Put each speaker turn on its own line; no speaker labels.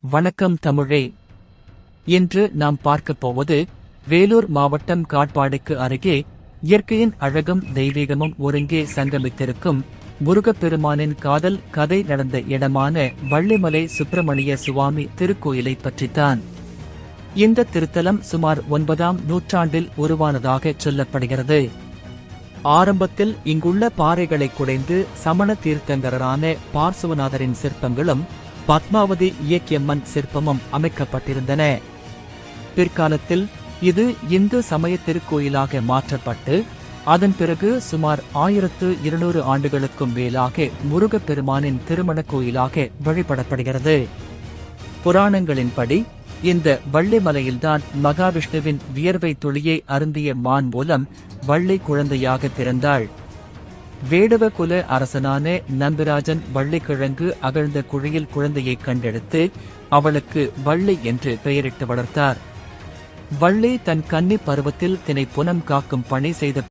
வணக்கம் தமிழே. இன்று நாம் பார்க்கப் போவது வேலூர் மாவட்டம் காட்பாடிக்கு அருகே இயற்கையின் அழகும் தெய்வீகமும் ஒருங்கே சங்கமித்திருக்கும் முருகப்பெருமானின் காதல் கதை நடந்த இடமான வள்ளிமலை சுப்பிரமணிய சுவாமி திருக்கோயிலை பற்றித்தான். இந்த திருத்தலம் சுமார் 9ஆம் நூற்றாண்டில் உருவானதாக சொல்லப்படுகிறது. ஆரம்பத்தில் இங்குள்ள பாறைகளை குடைந்து சமண தீர்த்தங்கரரான பார்சுவநாதரின் சிற்பங்களும் பத்மாவதி இயக்கியம்மன் சிற்பமும் அமைக்கப்பட்டிருந்தன. பிற்காலத்தில் இது இந்து சமய திருக்கோயிலாக மாற்றப்பட்டு அதன் பிறகு சுமார் 1200 ஆண்டுகளுக்கும் மேலாக முருகப்பெருமானின் திருமண கோயிலாக வழிபடப்படுகிறது. புராணங்களின்படி இந்த வள்ளிமலையில்தான் மகாவிஷ்ணுவின் வியர்வை துளியை அருந்திய மான் மூலம் வள்ளி குழந்தையாக பிறந்தாள். வேடுவ குல அரசனான நம்பிராஜன் வள்ளிக்கிழங்கு அகழ்ந்த குழியில் குழந்தையை கண்டெடுத்து அவளுக்கு வள்ளி என்று பெயரிட்டு வளர்த்தார். வள்ளி தன் கன்னி பருவத்தில் தினை புனம் காக்கும் பணி செய்த